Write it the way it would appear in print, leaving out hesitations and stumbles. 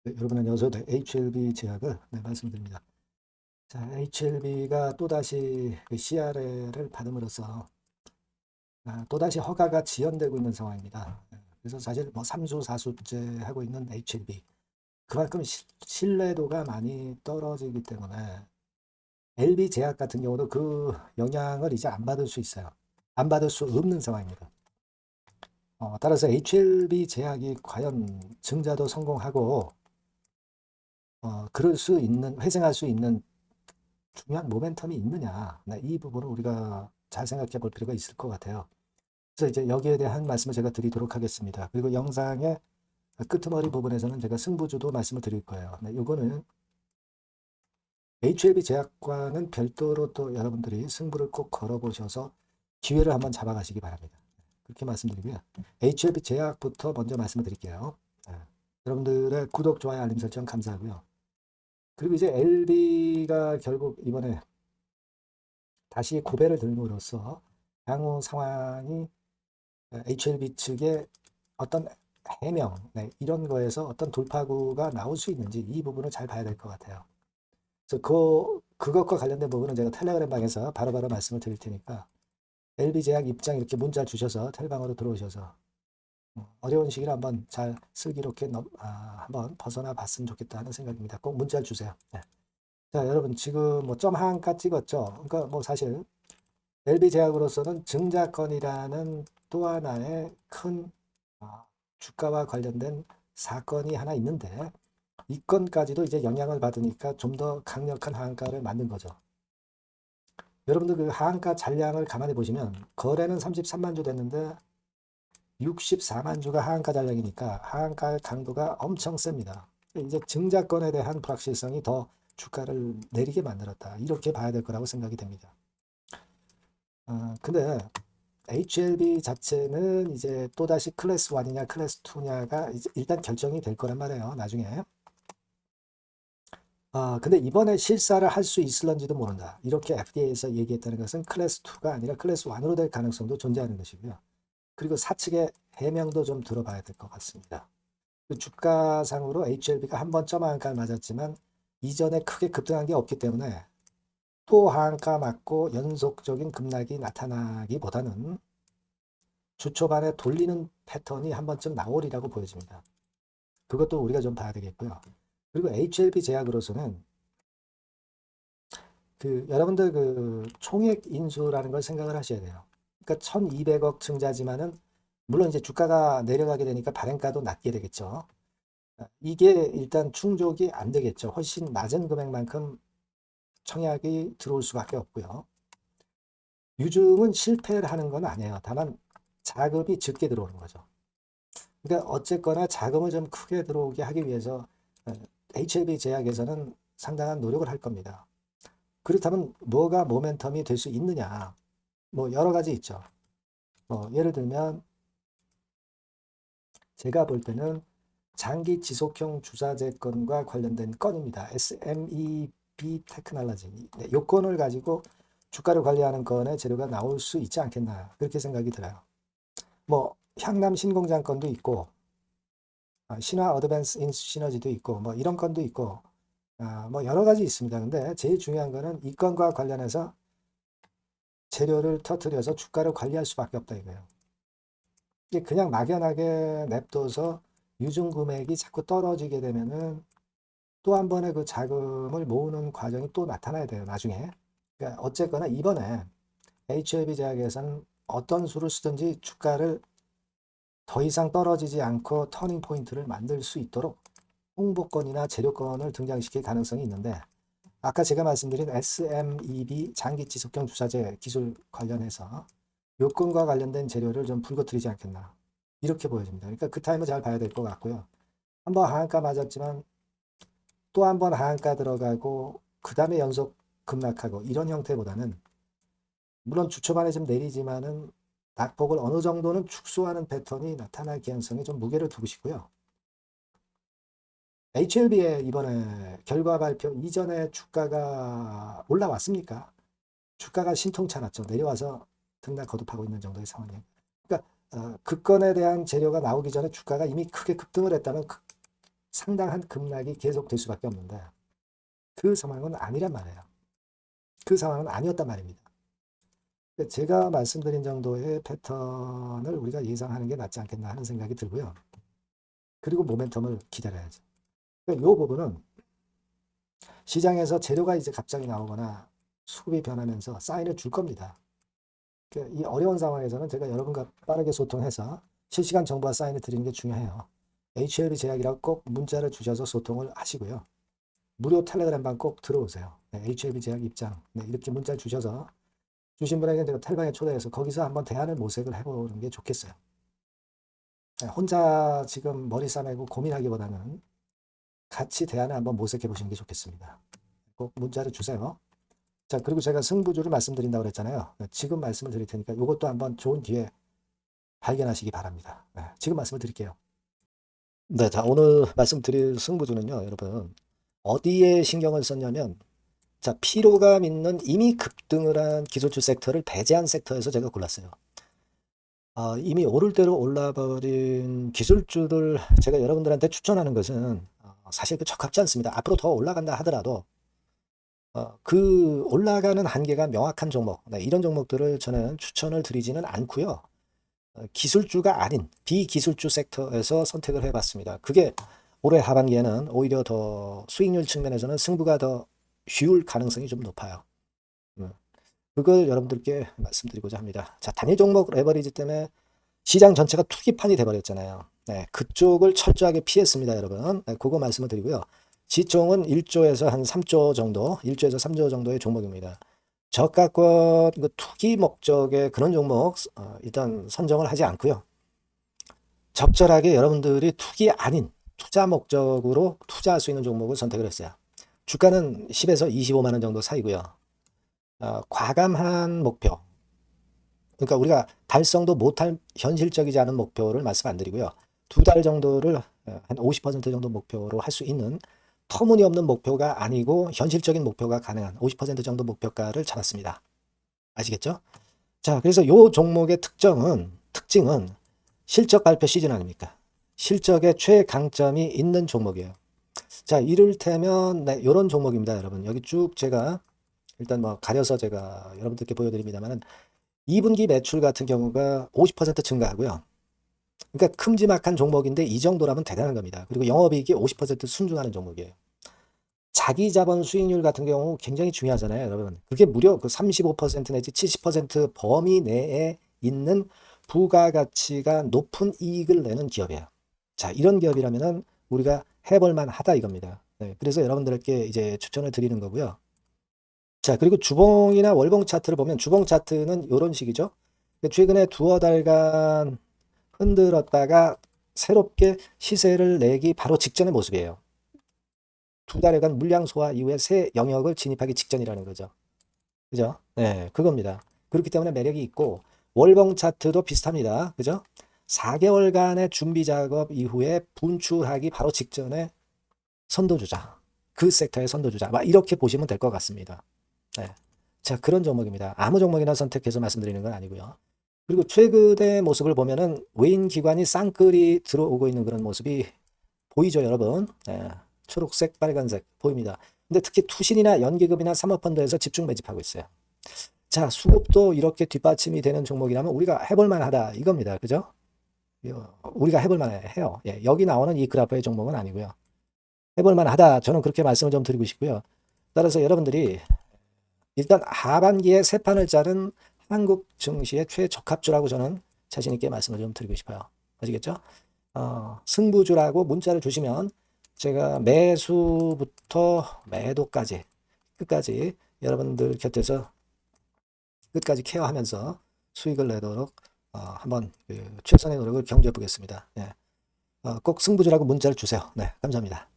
네, 여러분 안녕하세요. 네, HLB 제약을 말씀드립니다. 자, HLB가 또다시 그 CRL을 받음으로써 또다시 허가가 지연되고 있는 상황입니다. 그래서 사실 뭐 3수, 4수째 하고 있는 HLB 그만큼 신뢰도가 많이 떨어지기 때문에 LB 제약 같은 경우도 그 영향을 이제 안 받을 수 있어요. 안 받을 수 없는 상황입니다. 따라서 HLB 제약이 과연 증자도 성공하고 그럴 수 있는 회생할 수 있는 중요한 모멘텀이 있느냐. 네, 이 부분을 우리가 잘 생각해 볼 필요가 있을 것 같아요. 그래서 이제 여기에 대한 말씀을 제가 드리도록 하겠습니다. 그리고 영상의 끄트머리 부분에서는 제가 승부주도 말씀을 드릴 거예요. 네, 이거는 HLB 제약과는 별도로 또 여러분들이 승부를 꼭 걸어보셔서 기회를 한번 잡아가시기 바랍니다. 그렇게 말씀드리고요. HLB 제약부터 먼저 말씀을 드릴게요. 네, 여러분들의 구독, 좋아요, 알림 설정 감사하고요. 그리고 이제 LB가 결국 이번에 다시 고배를 들므로써 향후 상황이 HLB 측의 어떤 해명, 네, 이런 거에서 어떤 돌파구가 나올 수 있는지 이 부분을 잘 봐야 될 것 같아요. 그래서 그것과 관련된 부분은 제가 텔레그램 방에서 바로바로 말씀을 드릴 테니까 LB 제약 입장 이렇게 문자 주셔서 텔방으로 들어오셔서 어려운 시기를 한번 잘 슬기롭게 한번 벗어나 봤으면 좋겠다 하는 생각입니다. 꼭 문자를 주세요. 네. 자, 여러분 지금 뭐 점 한가 찍었죠? 그러니까 뭐 사실 LB 제약으로서는 증자건이라는 또 하나의 큰 주가와 관련된 사건이 하나 있는데 이 건까지도 이제 영향을 받으니까 좀 더 강력한 하한가를 만든 거죠. 여러분들 그 하한가 잔량을 가만히 보시면 거래는 33만 주 됐는데 64만 주가 하한가 잔량이니까 하한가의 강도가 엄청 셉니다. 이제 증자건에 대한 불확실성이 더 주가를 내리게 만들었다. 이렇게 봐야 될 거라고 생각이 됩니다. 근데 HLB 자체는 이제 또다시 클래스 1이냐 클래스 2냐가 일단 결정이 될 거란 말이에요. 나중에. 근데 이번에 실사를 할 수 있을런지도 모른다. 이렇게 FDA에서 얘기했다는 것은 클래스 2가 아니라 클래스 1으로 될 가능성도 존재하는 것이고요. 그리고 사측의 해명도 좀 들어봐야 될 것 같습니다. 그 주가상으로 HLB가 한 번 점 한가 맞았지만 이전에 크게 급등한 게 없기 때문에 또 하한가 맞고 연속적인 급락이 나타나기보다는 주 초반에 돌리는 패턴이 한 번쯤 나오리라고 보여집니다. 그것도 우리가 좀 봐야 되겠고요. 그리고 HLB 제약으로서는 여러분들 총액 인수라는 걸 생각을 하셔야 돼요. 그러니까 1200억 증자지만은 물론 이제 주가가 내려가게 되니까 발행가도 낮게 되겠죠. 이게 일단 충족이 안 되겠죠. 훨씬 낮은 금액만큼 청약이 들어올 수밖에 없고요. 유증은 실패를 하는 건 아니에요. 다만 자금이 적게 들어오는 거죠. 그러니까 어쨌거나 자금을 좀 크게 들어오게 하기 위해서 HLB 제약에서는 상당한 노력을 할 겁니다. 그렇다면 뭐가 모멘텀이 될 수 있느냐? 뭐 여러 가지 있죠. 예를 들면 제가 볼 때는 장기 지속형 주사제 건과 관련된 건입니다. SMEB 테크놀로지. 네, 요 건을 가지고 주가를 관리하는 건의 재료가 나올 수 있지 않겠나 그렇게 생각이 들어요. 뭐 향남 신공장 건도 있고 신화 어드밴스 인 시너지도 있고 뭐 이런 건도 있고 뭐 여러 가지 있습니다. 근데 제일 중요한 거는 이 건과 관련해서 재료를 터뜨려서 주가를 관리할 수밖에 없다 이거예요. 이게 그냥 막연하게 냅둬서 유증 금액이 자꾸 떨어지게 되면은 또 한 번의 그 자금을 모으는 과정이 또 나타나야 돼요, 나중에. 그러니까 어쨌거나 이번에 HLB 제약에서는 어떤 수를 쓰든지 주가를 더 이상 떨어지지 않고 터닝 포인트를 만들 수 있도록 홍보권이나 재료권을 등장시킬 가능성이 있는데 아까 제가 말씀드린 SMEB 장기 지속형 주사제 기술 관련해서 요건과 관련된 재료를 좀 불거뜨리지 않겠나 이렇게 보여집니다. 그러니까 그 타임을 잘 봐야 될 것 같고요. 한번 하한가 맞았지만 또 한 번 하한가 들어가고 그 다음에 연속 급락하고 이런 형태보다는 물론 주 초반에 좀 내리지만은 낙폭을 어느 정도는 축소하는 패턴이 나타날 가능성이 좀 무게를 두시고요. HLB의 이번에 결과 발표 이전에 주가가 올라왔습니까? 주가가 신통치 않았죠. 내려와서 등락 거듭하고 있는 정도의 상황이에요. 그러니까 그 건에 대한 재료가 나오기 전에 주가가 이미 크게 급등을 했다는 상당한 급락이 계속될 수밖에 없는데 그 상황은 아니란 말이에요. 그 상황은 아니었단 말입니다. 제가 말씀드린 정도의 패턴을 우리가 예상하는 게 낫지 않겠나 하는 생각이 들고요. 그리고 모멘텀을 기다려야죠. 그러니까 이 부분은 시장에서 재료가 이제 갑자기 나오거나 수급이 변하면서 사인을 줄 겁니다. 이 어려운 상황에서는 제가 여러분과 빠르게 소통해서 실시간 정보와 사인을 드리는 게 중요해요. HLB 제약이라고 꼭 문자를 주셔서 소통을 하시고요. 무료 텔레그램방 꼭 들어오세요. 네, HLB 제약 입장. 네, 이렇게 문자를 주셔서 주신 분에게 제가 텔방에 초대해서 거기서 한번 대안을 모색을 해보는 게 좋겠어요. 네, 혼자 지금 머리 싸매고 고민하기보다는 같이 대안을 한번 모색해 보시는 게 좋겠습니다. 꼭 문자를 주세요. 자, 그리고 제가 승부주를 말씀드린다고 그랬잖아요. 네, 지금 말씀을 드릴 테니까 이것도 한번 좋은 기회 발견하시기 바랍니다. 네, 지금 말씀을 드릴게요. 네, 자, 오늘 말씀드릴 승부주는요, 여러분. 어디에 신경을 썼냐면, 자, 피로감 있는 이미 급등을 한 기술주 섹터를 배제한 섹터에서 제가 골랐어요. 이미 오를 대로 올라버린 기술주들 제가 여러분들한테 추천하는 것은 사실 적합지 않습니다. 앞으로 더 올라간다 하더라도 그 올라가는 한계가 명확한 종목, 네, 이런 종목들을 저는 추천을 드리지는 않고요. 기술주가 아닌 비기술주 섹터에서 선택을 해봤습니다. 그게 올해 하반기에는 오히려 더 수익률 측면에서는 승부가 더 쉬울 가능성이 좀 높아요. 그걸 여러분들께 말씀드리고자 합니다. 자, 단일 종목 레버리지 때문에 시장 전체가 투기판이 돼버렸잖아요. 네, 그쪽을 철저하게 피했습니다, 여러분. 네, 그거 말씀을 드리고요. 시총은 1조에서 한 3조 정도, 1조에서 3조 정도의 종목입니다. 저가권 투기 목적의 그런 종목 일단 선정을 하지 않고요. 적절하게 여러분들이 투기 아닌 투자 목적으로 투자할 수 있는 종목을 선택을 했어요. 주가는 10에서 25만 원 정도 사이고요. 과감한 목표, 그러니까 우리가 달성도 못할 현실적이지 않은 목표를 말씀 안 드리고요. 2달 정도를 한 50% 정도 목표로 할 수 있는 터무니없는 목표가 아니고 현실적인 목표가 가능한 50% 정도 목표가를 잡았습니다. 아시겠죠? 자, 그래서 이 종목의 특징은 실적 발표 시즌 아닙니까? 실적의 최강점이 있는 종목이에요. 자, 이를테면 네, 이런 종목입니다, 여러분. 여기 쭉 제가 일단 뭐 가려서 제가 여러분들께 보여드립니다만은 2분기 매출 같은 경우가 50% 증가하고요. 그러니까 큼지막한 종목인데 이 정도라면 대단한 겁니다. 그리고 영업이익이 50% 순증하는 종목이에요. 자기 자본 수익률 같은 경우 굉장히 중요하잖아요, 여러분. 그게 무려 그 35% 내지 70% 범위 내에 있는 부가가치가 높은 이익을 내는 기업이에요. 자, 이런 기업이라면은 우리가 해볼 만하다 이겁니다. 네, 그래서 여러분들께 이제 추천을 드리는 거고요. 자, 그리고 주봉이나 월봉 차트를 보면 주봉 차트는 이런 식이죠. 최근에 두어 달간 흔들었다가 새롭게 시세를 내기 바로 직전의 모습이에요. 2달여간 물량 소화 이후에 새 영역을 진입하기 직전이라는 거죠. 그죠? 네, 그겁니다. 그렇기 때문에 매력이 있고 월봉 차트도 비슷합니다. 그죠? 4개월간의 준비 작업 이후에 분출하기 바로 직전에 선도주자. 그 섹터의 선도주자. 막 이렇게 보시면 될 것 같습니다. 네. 자, 그런 종목입니다. 아무 종목이나 선택해서 말씀드리는 건 아니고요. 그리고 최근의 모습을 보면은 외인 기관이 쌍끌이 들어오고 있는 그런 모습이 보이죠, 여러분? 네. 초록색, 빨간색 보입니다. 근데 특히 투신이나 연기금이나 사모펀드에서 집중 매집하고 있어요. 자, 수급도 이렇게 뒷받침이 되는 종목이라면 우리가 해볼 만하다 이겁니다. 그죠? 우리가 해볼 만해요. 예, 여기 나오는 이 그래프의 종목은 아니고요. 해볼 만하다. 저는 그렇게 말씀을 좀 드리고 싶고요. 따라서 여러분들이 일단 하반기에 새 판을 짜는 한국 증시의 최적합주라고 저는 자신 있게 말씀을 좀 드리고 싶어요. 아시겠죠? 승부주라고 문자를 주시면 제가 매수부터 매도까지 끝까지 여러분들 곁에서 끝까지 케어하면서 수익을 내도록 한번 최선의 노력을 경주해 보겠습니다. 네. 꼭 승부주라고 문자를 주세요. 네, 감사합니다.